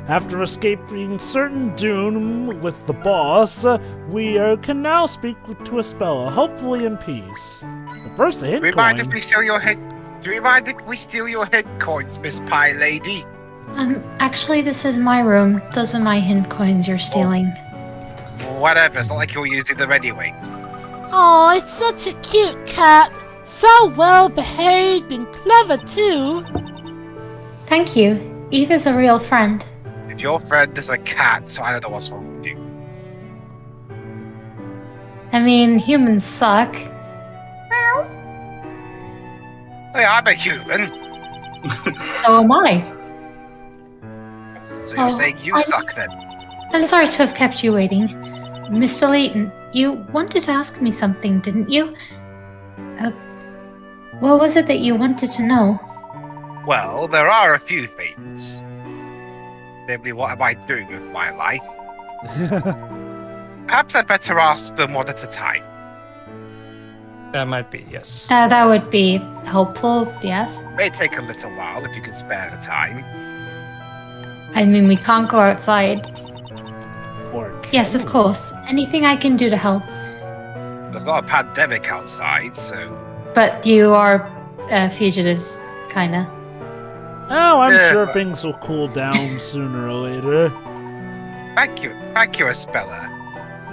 After escaping certain doom with the boss, we can now speak to Espella, hopefully in peace. But first, a hint Do you mind coin. if we steal your head? Do you mind if we steal your head coins, Miss Pie Lady? Actually, this is my room. Those are my hint coins you're stealing. Whatever, it's not like you're using them anyway. Oh, it's such a cute cat. So well behaved and clever too. Thank you. Eve is a real friend. If your friend is a cat, so I don't know what's wrong with you. I mean, humans suck. Hey, I'm a human. So am I. So you're saying you suck then? I'm sorry to have kept you waiting. Mr. Layton, you wanted to ask me something, didn't you? What was it that you wanted to know? Well, there are a few things. Namely, what am I doing with my life? Perhaps I'd better ask them one at a time. That might be, yes. That would be helpful, yes. May take a little while if you can spare the time. I mean, we can't go outside. Orc. Yes, of course. Anything I can do to help. There's not a pandemic outside, so... But you are fugitives, kinda. Oh, I'm Yeah, sure but- things will cool down sooner or later. Thank you, Espella.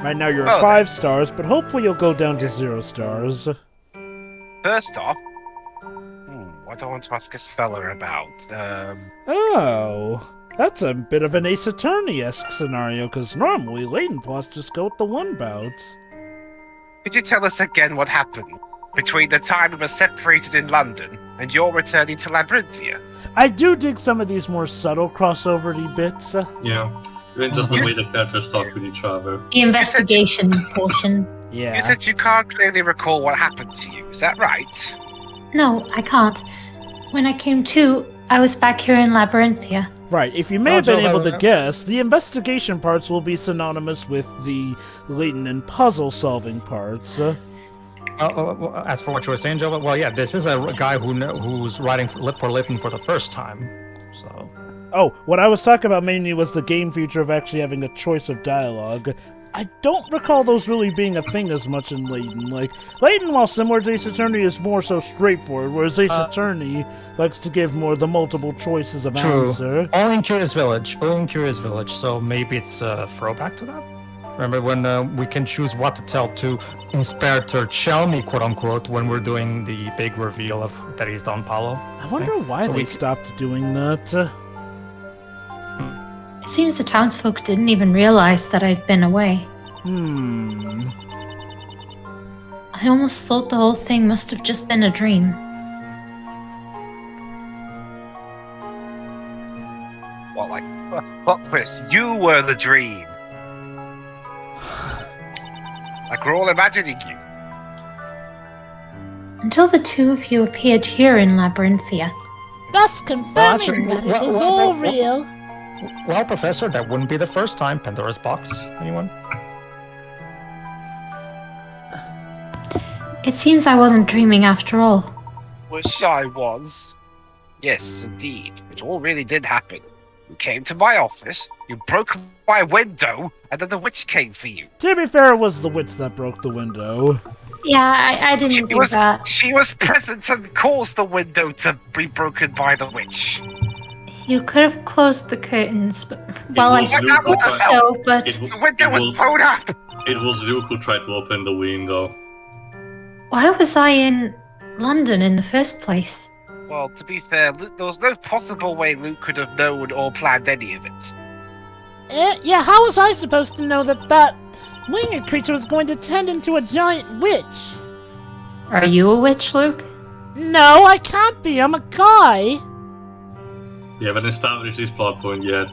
Right now you're Oh, at 5 stars, but hopefully you'll go down to 0 stars. First off, what do I want to ask Espella about? Oh, that's a bit of an Ace Attorney-esque scenario, because normally Layton plots just go with the one bout. Could you tell us again what happened between the time we were separated in London and your returning to Labyrinthia? I do dig some of these more subtle crossover-y bits. Yeah. Even just the way the characters talk with each other. The investigation portion. Yeah. You said you can't clearly recall what happened to you, is that right? No, I can't. When I came to, I was back here in Labyrinthia. Right, if you may have been Jovah, able to guess, the investigation parts will be synonymous with the Layton and puzzle-solving parts. As for what you were saying, Jovah, well, yeah, this is a guy who's writing for Layton for the first time, so... Oh, what I was talking about mainly was the game feature of actually having a choice of dialogue. I don't recall those really being a thing as much in Layton. Like, Layton, while similar to Ace Attorney, is more so straightforward, whereas Ace Attorney likes to give more the multiple choices of answer. Only in Curious Village, so maybe it's a throwback to that? Remember when we can choose what to tell to Inspector Chelmy, quote-unquote, when we're doing the big reveal of that he's Don Paulo? I wonder why they stopped doing that. It seems the townsfolk didn't even realize that I'd been away. I almost thought the whole thing must have just been a dream. What, Chris? You were the dream. Like we're all imagining you. Until the two of you appeared here in Labyrinthia. Thus confirming that it was all real. Well, Professor, that wouldn't be the first time. Pandora's box, anyone? It seems I wasn't dreaming after all. Wish I was. Yes, indeed. It all really did happen. You came to my office, you broke my window, and then the witch came for you. To be fair, it was the witch that broke the window. Yeah, I didn't do that. She was present and caused the window to be broken by the witch. You could have closed the curtains, but I was suppose so, but... The window was blown up! It was Luke who tried to open the window. Why was I in London in the first place? Well, to be fair, there was no possible way Luke could have known or planned any of it. Yeah, how was I supposed to know that winged creature was going to turn into a giant witch? Are you a witch, Luke? No, I can't be. I'm a guy. We haven't established this plot point yet.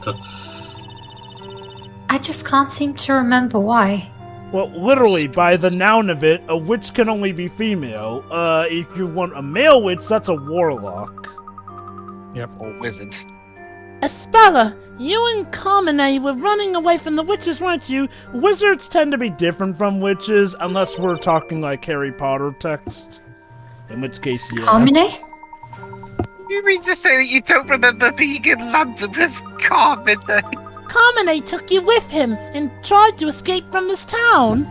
I just can't seem to remember why. Well, literally, by the noun of it, a witch can only be female. If you want a male witch, that's a warlock. Yep. Or wizard. Espella, you and Carmine were running away from the witches, weren't you? Wizards tend to be different from witches, unless we're talking like Harry Potter text. In which case, yeah. Carmine? You mean to say that you don't remember being in London with Carmen? Carmine took you with him and tried to escape from this town.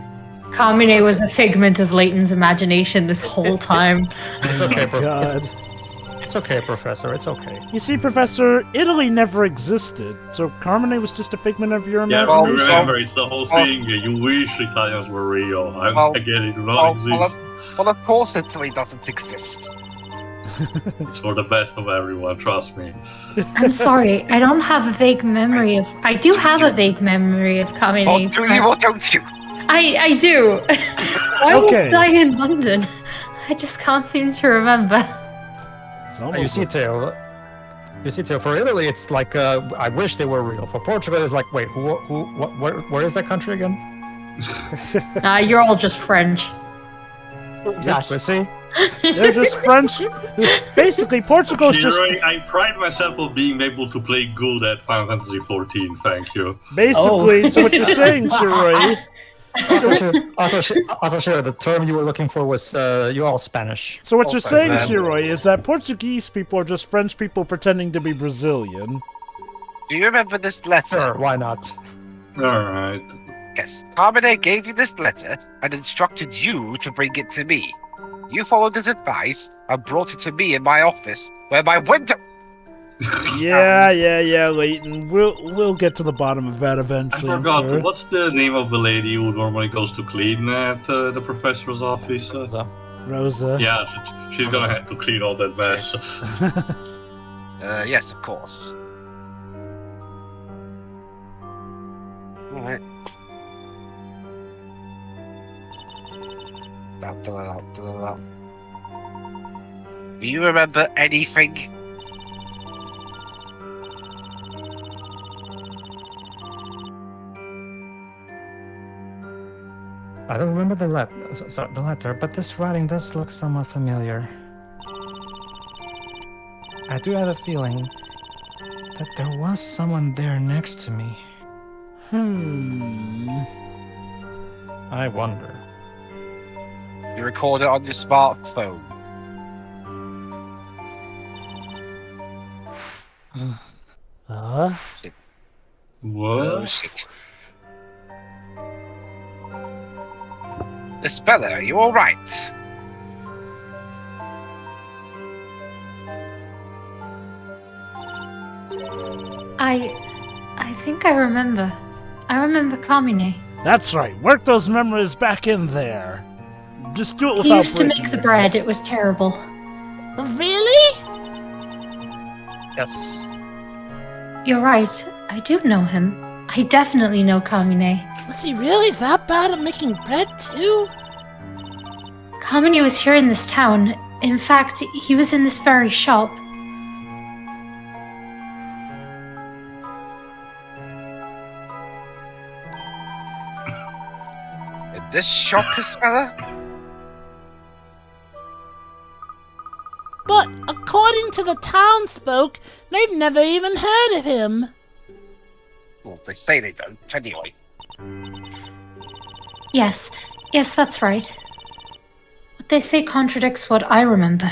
Carmine was a figment of Layton's imagination this whole time. It's okay, God. It's okay, Professor. It's okay. You see, Professor, Italy never existed, so Carmine was just a figment of your Yeah, imagination. remember, it's the whole thing. You wish Italians were real. I get it, do not exist. Well, of course Italy doesn't exist. It's for the best of everyone, trust me. I'm sorry, I don't have a vague memory of. I do have a vague memory of Carmine. Or do you or don't you? I do. Why Okay. was I in London? I just can't seem to remember. It's You almost see, Theo. You see, Theo. For Italy, it's like I wish they were real. For Portugal, it's like, wait, where is that country again? You're all just French. Exactly. See. they're just French. Basically, Portugal's just I pride myself on being able to play good at Final Fantasy XIV, thank you. basically. So what you're saying, Shiroi? Also, sure. The term you were looking for was you're all Spanish. So what you're Also, saying, then- Shiroi, is that Portuguese people are just French people pretending to be Brazilian. Do you remember this letter? Sure. Why not? Alright. Yes. Carmine gave you this letter and instructed you to bring it to me. You followed his advice and brought it to me in my office, where my window. Yeah, Layton. We'll get to the bottom of that I eventually. I'm forgot, sure. what's the name of the lady who normally goes to clean at the professor's office? Rosa. Yeah, she's gonna have to clean all that mess. Yes, of course. Alright. Do you remember anything? I don't remember the letter, but this writing does look somewhat familiar. I do have a feeling that there was someone there next to me. I wonder. You record it on your smartphone. What? Oh shit. Espella, are you alright? I think I remember. I remember Carmine. That's right. Work those memories back in there. Just do it without He used to breaking make the it. bread. It was terrible. Really? Yes. You're right. I do know him. I definitely know Carmine. Was he really that bad at making bread too? Carmine was here in this town. In fact, he was in this very shop. In this shop, Espella? But according to the townsfolk, they've never even heard of him. Well, they say they don't, anyway. Yes, that's right. What they say contradicts what I remember.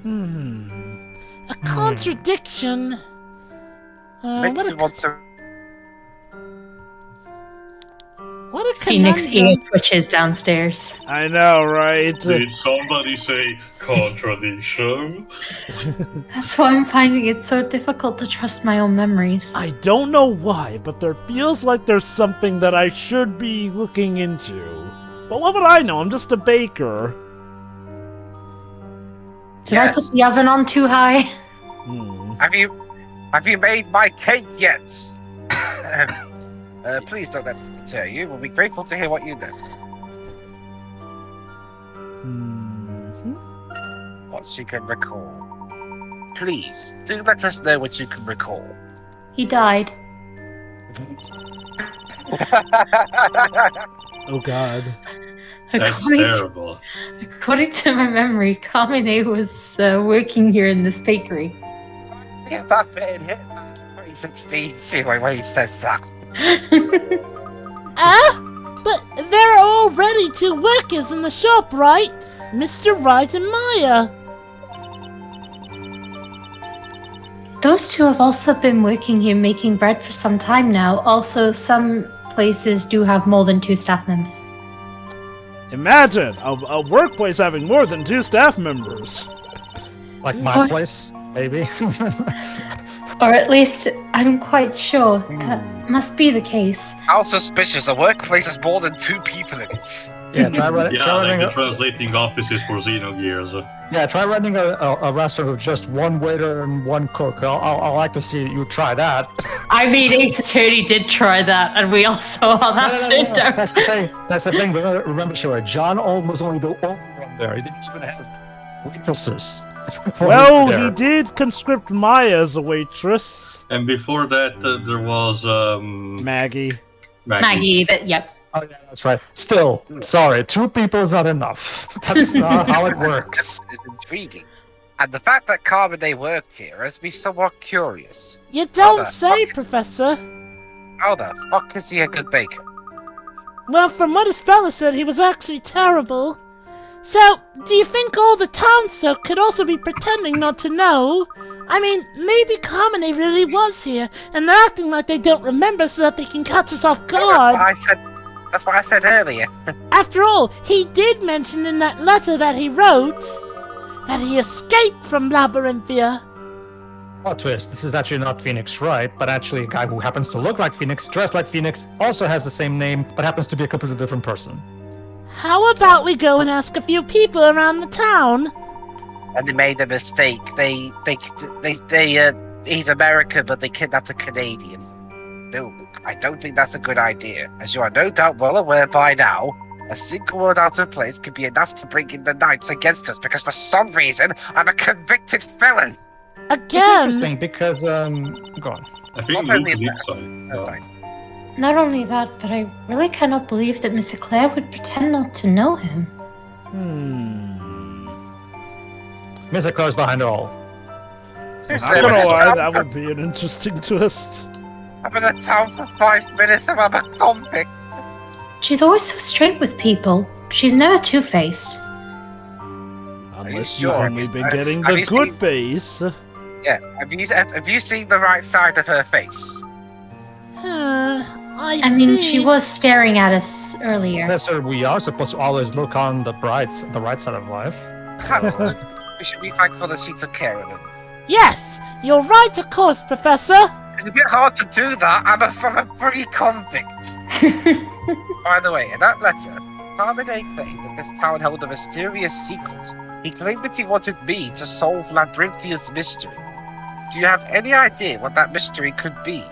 A contradiction. Makes What me want to. a Phoenix ear conundrum. twitches downstairs. I know, right? Did somebody say contradiction? That's why I'm finding it so difficult to trust my own memories. I don't know why, but there feels like there's something that I should be looking into. But what would I know? I'm just a baker. Did I put the oven on too high? Have you made my cake yet? Please don't let me deter you. We'll be grateful to hear what you know. What you can recall. Please, do let us know what you can recall. He died. Oh god. That's terrible. According to my memory, Carmine was working here in this bakery. Get that bit in Hitman 2016, see when he says that. But there are already 2 workers in the shop, right? Mr. Wright and Maya. those two have also been working here making bread for some time now. Also, some places do have more than 2 staff members. Imagine a workplace having more than 2 staff members. Like my place, maybe. Or at least, I'm quite sure that must be the case. How suspicious. A workplace has more than 2 people in it. Yeah, try like running the translating offices for Xenogears. Yeah, try running a restaurant with just 1 waiter and 1 cook. I'll like to see you try that. I mean, Ace Attorney did try that, and we all saw how that turned out. That's the thing. That's the thing. Remember, sure, John Olm was only the only one there. He didn't even have waitresses. Well, he did conscript Maya as a waitress. And before that, there was Maggie. Maggie, yep. Oh yeah, that's right. Still, sorry, 2 people is not enough. That's not how it works. It's intriguing. And the fact that Carbonet worked here has me somewhat curious. You don't the say, fuck? Professor. How the fuck is he a good baker? Well, from what Espella said, he was actually terrible. So, do you think all the townsfolk could also be pretending not to know? I mean, maybe Carbonet really was here, and they're acting like they don't remember so that they can catch us off guard. That's what I said earlier. After all, he did mention in that letter that he wrote that he escaped from Labyrinthia. Plot twist, this is actually not Phoenix Wright, but actually a guy who happens to look like Phoenix, dressed like Phoenix, also has the same name, but happens to be a completely different person. How about we go and ask a few people around the town? And they made a mistake. He's American, but they kidnapped a Canadian. No, Luke, I don't think that's a good idea. As you are no doubt well aware by now, a single word out of place could be enough to bring in the Knights against us because for some reason, I'm a convicted felon. It's Again, interesting because, go on. I think Not Luke only did that- say. That's fine. Not only that, but I really cannot believe that Miss Eclair would pretend not to know him. Miss Eclair's behind it all. Seriously, I'm I've been gonna in lie, town that for- would be an interesting twist. I've been in town for 5 minutes and I'm a convict. She's always so straight with people. She's never two-faced. Unless you you've sure? only been getting Have the you good seen- face. Yeah, have you seen the right side of her face? I I mean, see. she was staring at us earlier. Professor, we are supposed to always look on the right side of life. We should be thankful that she took care of it. Yes, you're right, of course, Professor. It's a bit hard to do that. I'm a free convict. By the way, in that letter, Carbonet claimed that this town held a mysterious secret. He claimed that he wanted me to solve Labyrinthia's mystery. Do you have any idea what that mystery could be?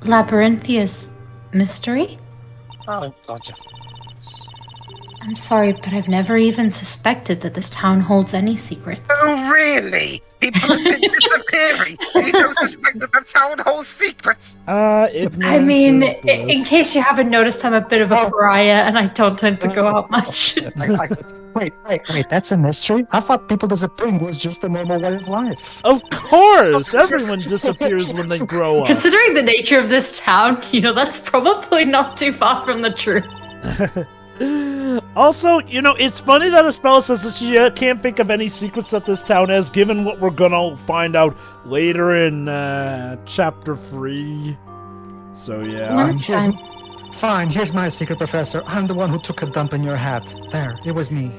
Labyrinthia mystery? Oh, gotcha. I'm sorry, but I've never even suspected that this town holds any secrets. Oh, really? People have been disappearing. You don't suspect that the town holds secrets? Ignorance I mean, is in bliss. case you haven't noticed, I'm a bit of a pariah and I don't tend to go out much. Wait, that's a mystery? I thought people disappearing was just a normal way of life. Of course! Everyone disappears when they grow up. Considering the nature of this town, that's probably not too far from the truth. Also, it's funny that Espella says that she can't think of any secrets that this town has, given what we're gonna find out later in Chapter 3. So, yeah. One time. Fine, here's my secret, Professor. I'm the one who took a dump in your hat. There, it was me.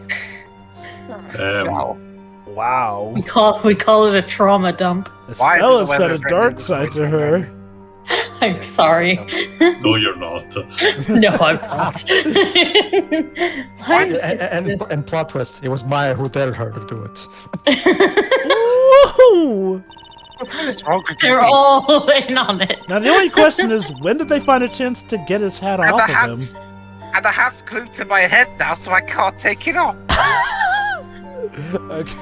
Wow. We call it a trauma dump. Why is it Espella's the got a weather's dark raining side this to way? her. I'm sorry. No, you're not. No, I'm not. Why is And plot twist, it was Maya who dared her to do it. Woohoo! What is wrong with you They're people? all in on it. Now, the only question is, when did they find a chance to get his hat And off the of hat's, him? and the hat's glued to my head now, so I can't take it off. Okay.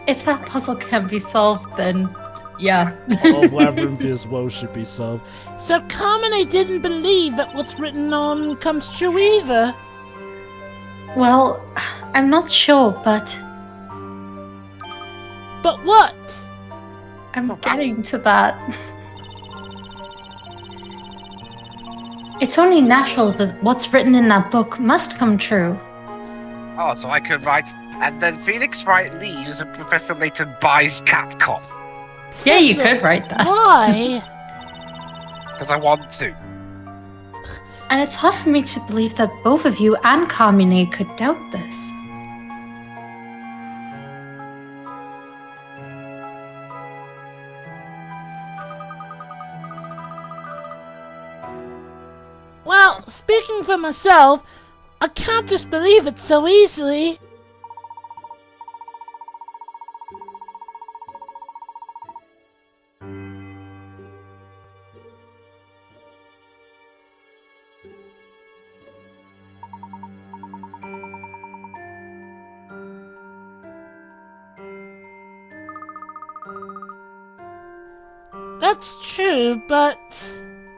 If that puzzle can be solved, then yeah. All of Labyrinthia's woes should be solved. So Carbonet didn't believe that what's written on comes true either. Well, I'm not sure, but But what? I'm getting to that. It's only natural that what's written in that book must come true. Oh, so I could write and then Phoenix Wright leaves and Professor Layton buys Capcom. Yeah, you could write that. Why? Because I want to. And it's hard for me to believe that both of you and Carmine could doubt this. Well, speaking for myself, I can't disbelieve it so easily. That's true, but...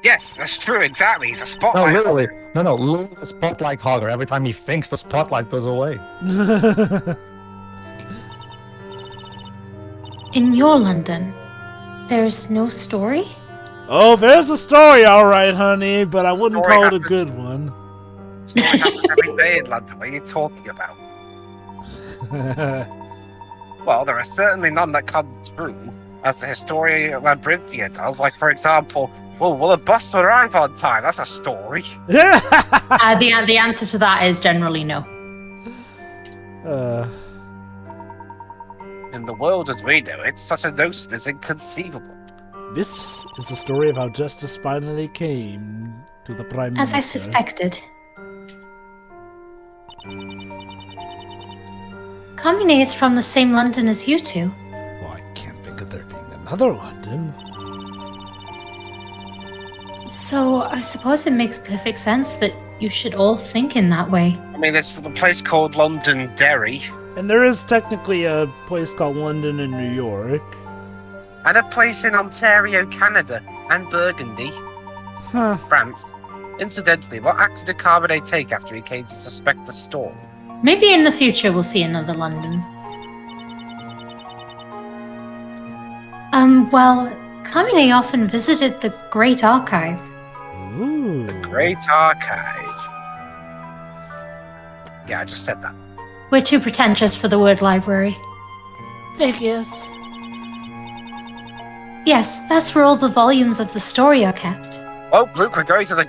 Yes, that's true, exactly. He's a No, spotlight. literally. No, Luke is a spotlight hogger. Every time he thinks, the spotlight goes away. In your London, there's no story? Oh, there's a story, alright, honey, but I wouldn't Story call it a happens. good one. Story happens every day in London. What are you talking about? Well, there are certainly none that come true, as the Historia Labyrinthia does. Like, for example, will a bus arrive on time? That's a story. The answer to that is generally no. In the world as we know it, such a notion is inconceivable. This is the story of how justice finally came to the Prime Minister. As I suspected. Carmine is from the same London as you two. Well, I can't think of there being another London. So I suppose it makes perfect sense that you should all think in that way. I mean, there's a place called Londonderry, And there is technically a place called London in New York. and a place in Ontario, Canada, and Burgundy, Huh. France. Incidentally, what action did Carmine take after he came to suspect the storm? Maybe in the future we'll see another London. Well, Carmine often visited the Great Archive. Ooh. Great Archive. Yeah, I just said that. We're too pretentious for the word library. Figures. Yes, that's where all the volumes of the story are kept. Well, Luke, we're going to the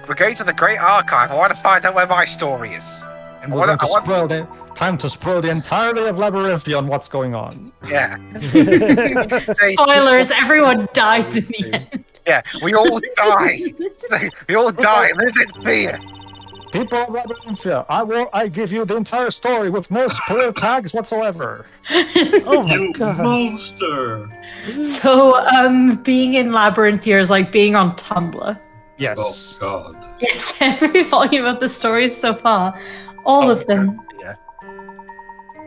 Great Archive. I want to find out where my story is. And we're going to spoil the time to spoil the entirety of Labyrinthia on what's going on. Yeah. Spoilers, everyone dies in the end. Yeah, we all die. We all die. Live in fear. People of Labyrinthia, I give you the entire story with no spoiler tags whatsoever. Oh my You gosh. monster! So, being in Labyrinthia is like being on Tumblr. Yes. Oh god. Yes, every volume of the stories so far, all of them. Yeah.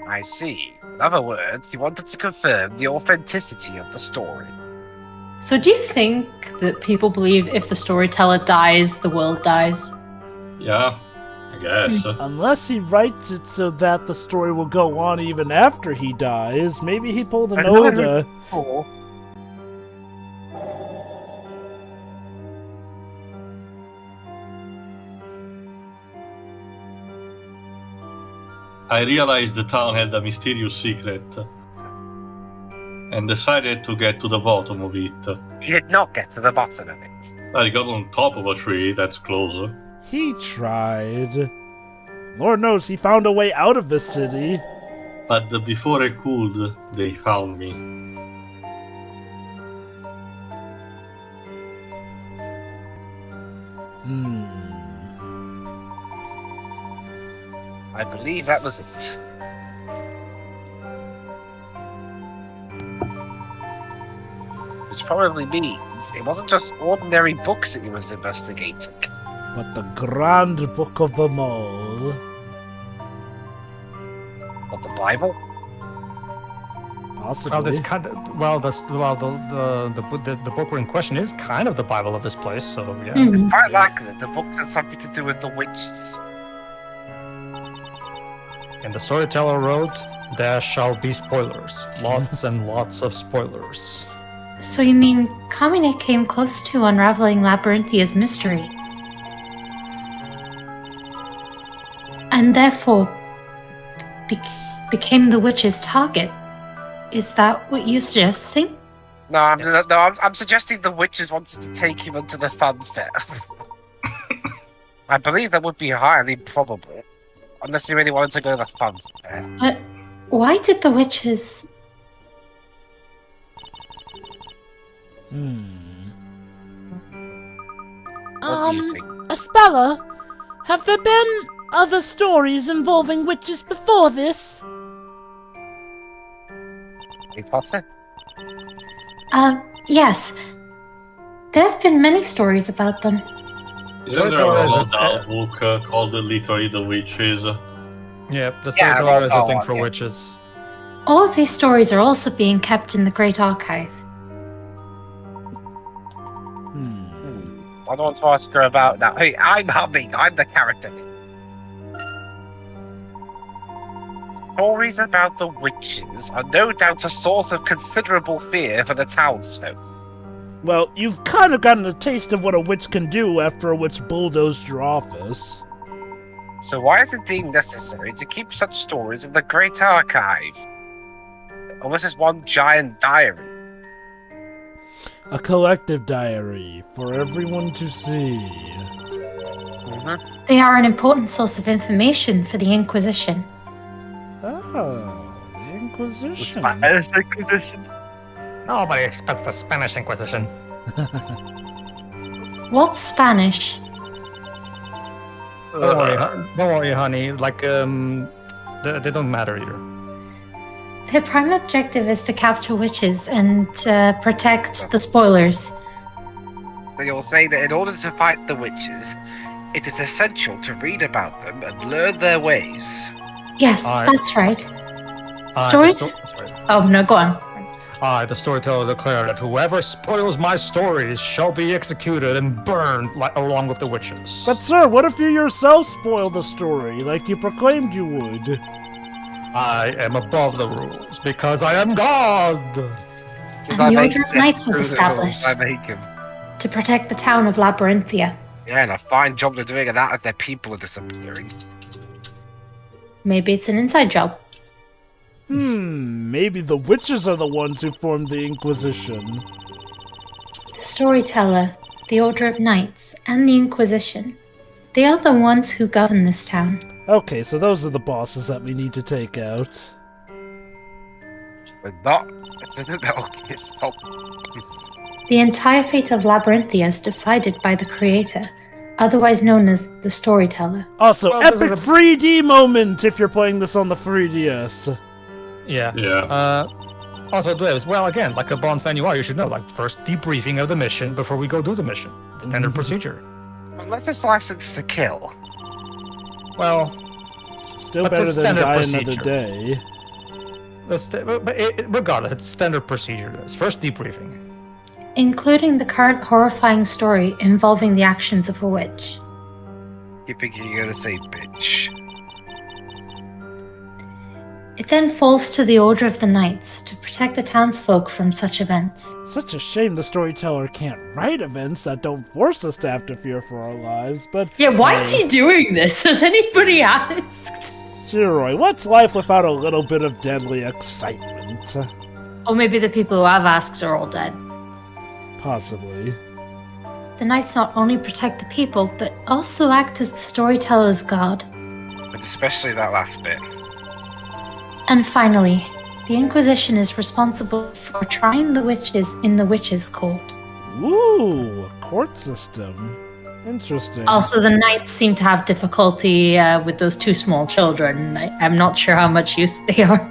I see. In other words, he wanted to confirm the authenticity of the story. So do you think that people believe if the storyteller dies, the world dies? Yeah, I guess. Unless he writes it so that the story will go on even after he dies. Maybe he pulled an Oda. Oh. I realized the town had a mysterious secret and decided to get to the bottom of it. He did not get to the bottom of it. I got on top of a tree that's closer. He tried. Lord knows he found a way out of the city. But before I could, they found me. I believe that was it. Which probably means it wasn't just ordinary books that he was investigating. But the grand book of them all. What, the Bible? Possibly. Well, this kind of, the book we're in question is kind of the Bible of this place, so yeah. Hmm. It's quite likely that the book had something to do with the witches. And the Storyteller wrote, "There shall be spoilers, lots and lots of spoilers." So you mean Carmine came close to unraveling Labyrinthia's mystery? And therefore became the witch's target. Is that what you're suggesting? No, I'm, Yes. no, I'm suggesting the witches wanted to take him into the fun fair. I believe that would be highly probable. Unless he really wanted to go to the fun fair. But why did the witches... What do you think? Espella, have there been other stories involving witches before this? Harry Potter? Yes. There have been many stories about them. Isn't there a book called literally The Witches? Yeah, the Yeah, Storyteller is a well, thing for yeah. witches. All of these stories are also being kept in the Great Archive. I don't want to ask her about now. Hey, I'm humming. I'm the character. Stories about the witches are no doubt a source of considerable fear for the townsfolk. Well, you've kind of gotten a taste of what a witch can do after a witch bulldozed your office. So why is it deemed necessary to keep such stories in the Great Archive? Unless it's one giant diary. A collective diary for everyone to see. They are an important source of information for the Inquisition. Oh, the Inquisition. Inquisition. Nobody expects the Spanish Inquisition. What's Spanish? Don't worry, honey. Like, they don't matter either. Their prime objective is to capture witches and protect the spoilers. They all say that in order to fight the witches, it is essential to read about them and learn their ways. Yes, Alright. that's right. Stories? Oh, no, go on. I, the Storyteller, declare that whoever spoils my stories shall be executed and burned along with the witches. But sir, what if you yourself spoil the story, like you proclaimed you would? I am above the rules because I am God. And the Order of Knights was established I make 'em. to protect the town of Labyrinthia. Yeah, and a fine job they're doing of that as their people are disappearing. Maybe it's an inside job. Maybe the witches are the ones who formed the Inquisition. The Storyteller, the Order of Knights, and the Inquisition. They are the ones who govern this town. Okay, so those are the bosses that we need to take out. But not. Okay, stop. The entire fate of Labyrinthia is decided by the Creator, otherwise known as the Storyteller. Also, Well, epic there's 3D moment if you're playing this on the 3DS. Yeah. Yeah. Also, Dwayne, well, again, like a Bond fan you are, you should know, like, first debriefing of the mission before we go do the mission. Standard procedure. Unless it's licensed to kill. Well, Still But better that's than standard die procedure. another day. regardless, it's standard procedure. First debriefing. Including the current horrifying story involving the actions of a witch. Keep thinking you're gonna say bitch. It then falls to the Order of the Knights to protect the townsfolk from such events. Such a shame the Storyteller can't write events that don't force us to have to fear for our lives, but... Yeah, why is he doing this? Has anybody asked? Shiroy, what's life without a little bit of deadly excitement? Or maybe the people who have asked are all dead. Possibly. The Knights not only protect the people, but also act as the Storyteller's guard. But especially that last bit. And finally, the Inquisition is responsible for trying the witches in the Witches' Court. Ooh, a court system. Interesting. Also, the Knights seem to have difficulty with those two small children. I'm not sure how much use they are.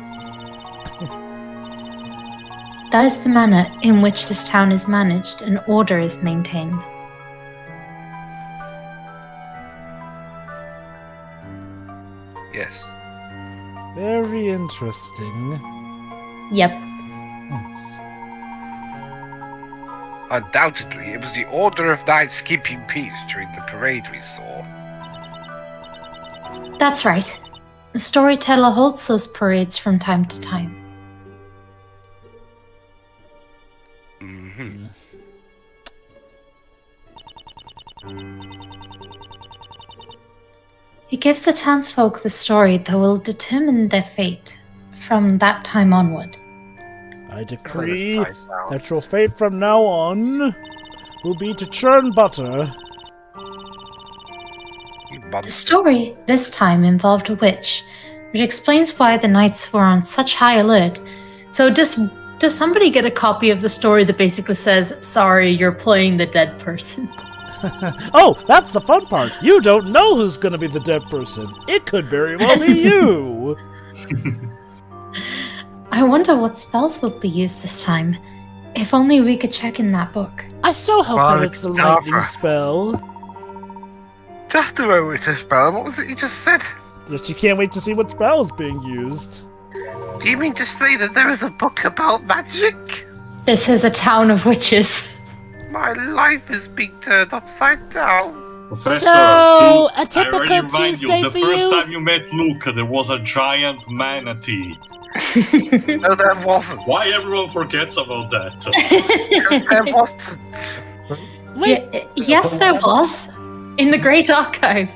That is the manner in which this town is managed and order is maintained. Yes. Very interesting. Yep. Undoubtedly, it was the Order of Knights keeping peace during the parade we saw. That's right. The Storyteller holds those parades from time to time. Mm-hmm. He gives the townsfolk the story that will determine their fate, from that time onward. I decree that your fate from now on will be to churn butter. The story this time involved a witch, which explains why the knights were on such high alert. So does somebody get a copy of the story that basically says, sorry, you're playing the dead person? Oh, that's the fun part. You don't know who's gonna be the dead person. It could very well be you. I wonder what spells will be used this time. If only we could check in that book. I so hope that it's a lightning spell. That's the way to spell. What was it you just said? Just you can't wait to see what spell is being used. Do you mean to say that there is a book about magic? This is a town of witches. My life is being turned upside down. Professor, So, a I typical already remind Tuesday you, the for first you? time you met Luke, there was a giant manatee. No, there wasn't. Why everyone forgets about that? Because there wasn't. Yes, there was. In the Great Archive.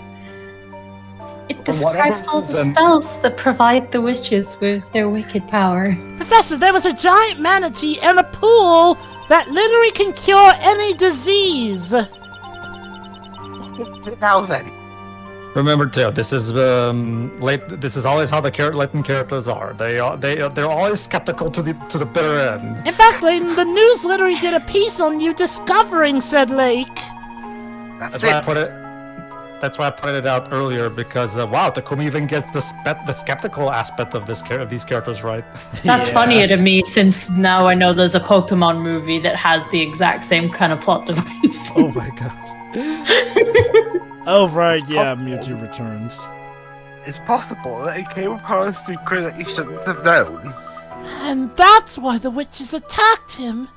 It describes all the spells that provide the witches with their wicked power. Professor, there was a giant manatee and a pool that literally can cure any disease. Now then. Remember, too, this is this is always how the Layton characters are. They're always skeptical to the bitter end. In fact, Layton, the news literally did a piece on you discovering said lake. That's Why I it. put it. That's why I pointed it out earlier because wow, Takumi even gets the skeptical aspect of these characters right. That's funnier to me since now I know there's a Pokemon movie that has the exact same kind of plot device. Oh my god. Oh right, yeah, Mewtwo returns. It's possible that he came upon a secret that he shouldn't have known. And that's why the witches attacked him.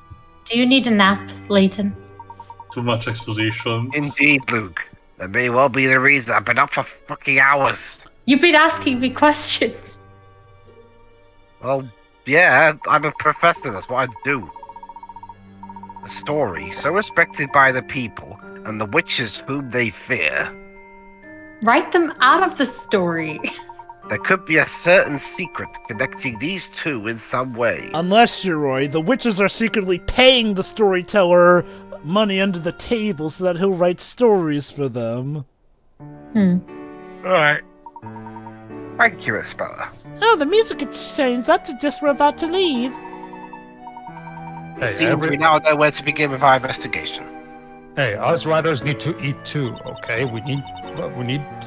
Do you need a nap, Layton? Too much exposition. Indeed, Luke. That may well be the reason I've been up for fucking hours. You've been asking me questions. Well, yeah, I'm a professor, that's what I do. A story so respected by the people, and the witches whom they fear. Write them out of the story. There could be a certain secret connecting these two in some way. Unless, Shiroi, the witches are secretly paying the storyteller money under the table so that he'll write stories for them. Alright. Thank you, Espella. Oh, the music has changed. That's just we're about to leave. It seems we now know where to begin with our investigation. Hey, us writers need to eat too. Okay, we need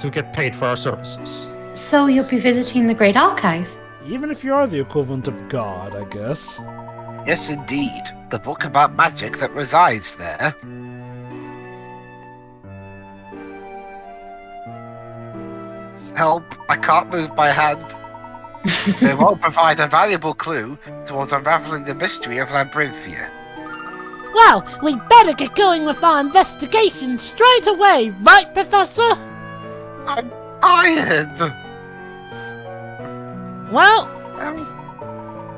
to get paid for our services. So you'll be visiting the Great Archive? Even if you are the equivalent of God, I guess. Yes, indeed. The book about magic that resides there. Help, I can't move my hand. They won't provide a valuable clue towards unraveling the mystery of Labyrinthia. Well, we'd better get going with our investigation straight away, right, Professor? I'm tired. Well,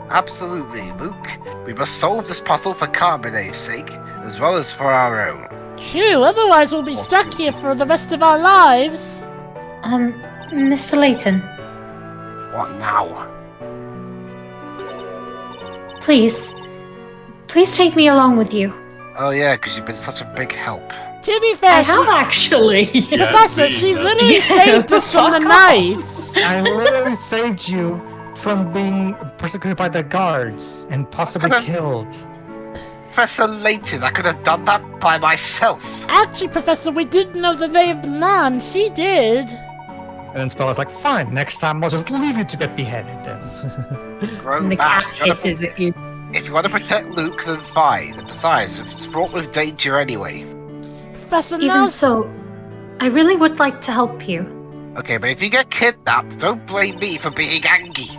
Absolutely, Luke. We must solve this puzzle for Carbonate's sake, as well as for our own. true, otherwise we'll be stuck here for the rest of our lives. Mr. Layton, What now? please take me along with you. Oh yeah, because you've been such a big help. To be fair, I have actually. Professor, she literally Yeah, saved us from the fuck knights. I literally saved you from being persecuted by the guards and possibly killed. Professor Layton, I could have done that by myself. Actually, Professor, we didn't know the lay of the land. She did. And then Spella's like, fine, next time I'll just leave you to get beheaded then. And the cat hisses at you. If you want to protect Luke, then fine. And besides, it's fraught with danger anyway. Professor, Even now so, I really would like to help you. Okay, but if you get kidnapped, don't blame me for being angry.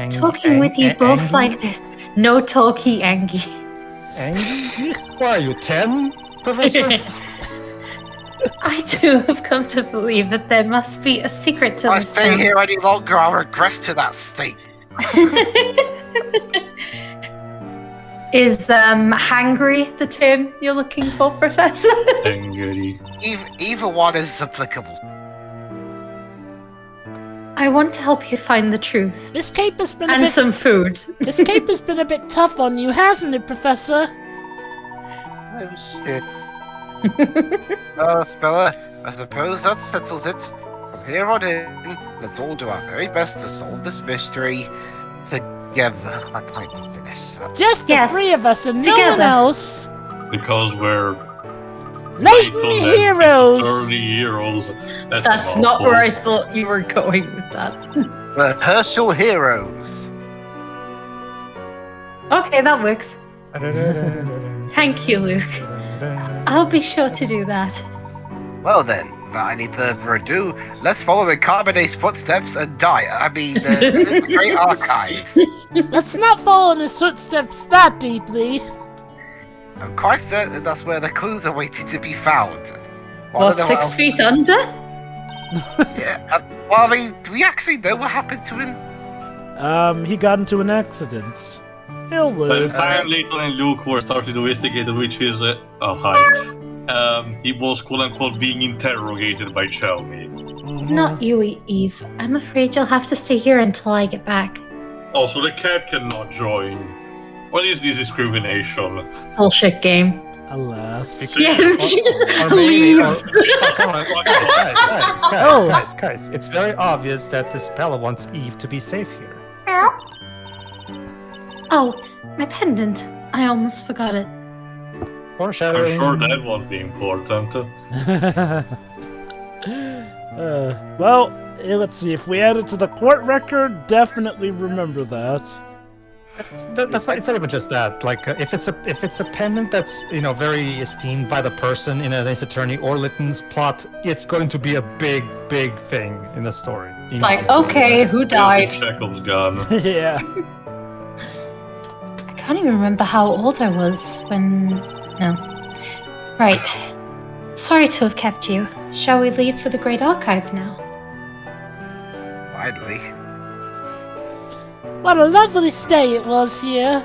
Talking with you both like this. No talkie, Angie. Angry? Why are you, 10, Professor? I too have come to believe that there must be a secret to If I this stay town. here any longer, I'll regress to that state. Is hangry the term you're looking for, Professor? Angry. Either one is applicable. I want to help you find the truth. This cape has been a And bit... some food. This cape has been a bit tough on you, hasn't it, Professor? Oh, shit. Espella, I suppose that settles it. From here on in, let's all do our very best to solve this mystery together. I can't do this. Just the three of us and no one else. Because we're Layton heroes. 30 heroes. That's not where I thought you were going with that. The Herschel heroes. Okay, that works. Thank you, Luke. I'll be sure to do that. Well then, without any further ado, let's follow in Carbonate's footsteps and visit the Great Archive. Let's not follow in his footsteps that deeply. I'm quite certain that's where the clues are waiting to be found. What, 6 feet under? Yeah. Well, I mean, do we actually know what happened to him? He got into an accident. He'll By the live. time Layton and Luke were starting to investigate which is height, he was quote-unquote being interrogated by Chelmy. Not you, Eve. I'm afraid you'll have to stay here until I get back. Also, the cat cannot join. What is this discrimination? Bullshit game. Alas. Yeah, she just Or maybe, leaves. come on, guys. It's very obvious that Espella wants Eve to be safe here. Oh, my pendant. I almost forgot it. Foreshadowing. I'm sure that won't be important. Well, let's see. If we add it to the court record, definitely remember that. That's not, it's not even just that. Like, if it's a pendant that's very esteemed by the person in an attorney or Litton's plot, it's going to be a big thing in the story. It's like, okay, who died? Chekhov's gun. Yeah. I can't even remember how old I was when... No. Right. Sorry to have kept you. Shall we leave for the Great Archive now? Finally. What a lovely stay it was here.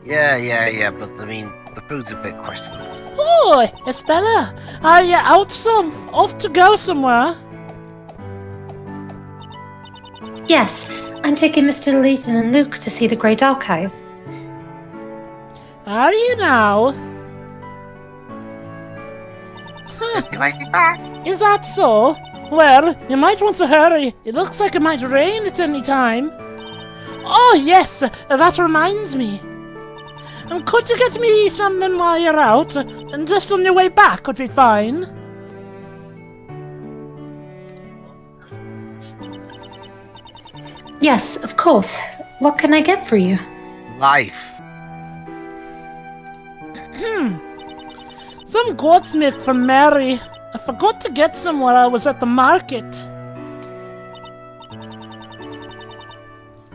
Yeah, but I mean, the food's a bit questionable. Oh, Espella, are you off to go somewhere? Yes, I'm taking Mr. Layton and Luke to see the Great Archive. Are you now? Can I get back? Is that so? Well, you might want to hurry. It looks like it might rain at any time. Oh, yes, that reminds me. Could you get me something while you're out? And just on your way back would be fine. Yes, of course. What can I get for you? Life. Some goat's milk for Mary. I forgot to get some while I was at the market.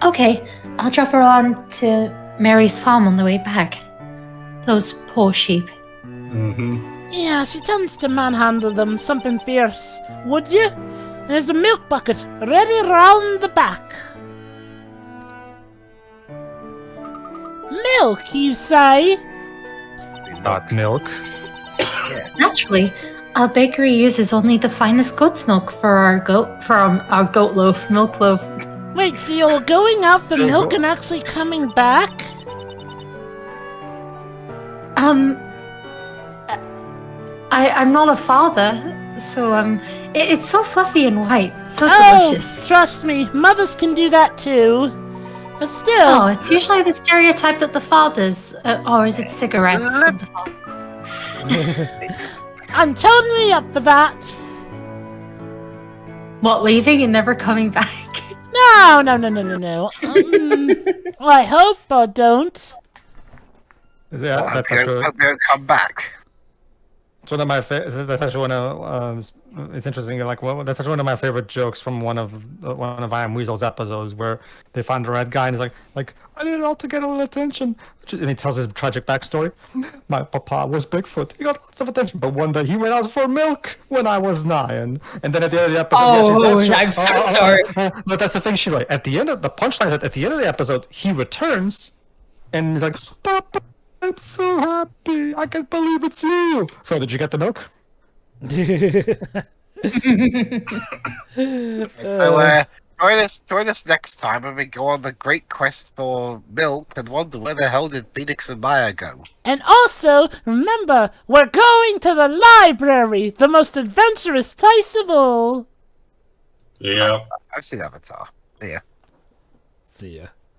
Okay, I'll drop her on to Mary's farm on the way back. Those poor sheep. Mm-hmm. Yeah, she tends to manhandle them, something fierce. Would you? There's a milk bucket ready round the back. Milk, you say? Not milk. Naturally, our bakery uses only the finest goat's milk for our goat loaf, milk loaf. Wait, so you're going out for milk and actually coming back? I'm not a father, so it's so fluffy and white, so delicious. Trust me, mothers can do that too. But still... Oh, it's usually the stereotype that the fathers, or is it cigarettes from the father? I'm totally up for that. What, leaving and never coming back? No. I hope I don't. Yeah, that's I actually, hope you don't come back. it's one of my that's actually one of it's interesting. Like, that's actually one of my favorite jokes from one of I Am Weasel's episodes, where they find the red guy and he's like I did it all to get a little attention, and he tells his tragic backstory. My papa was Bigfoot. He got lots of attention, but one day he went out for milk when I was 9. And then at the end of the episode, I'm so sorry. But that's the thing, she like at the end of the punchline is that at the end of the episode he returns, and he's like, Papa, I'm so happy. I can't believe it's you. So did you get the milk? So, join us next time when we go on the great quest for milk and wonder where the hell did Phoenix and Maya go. And also, remember, we're going to the library, the most adventurous place of all. Yeah. I've seen Avatar. Yeah. See ya.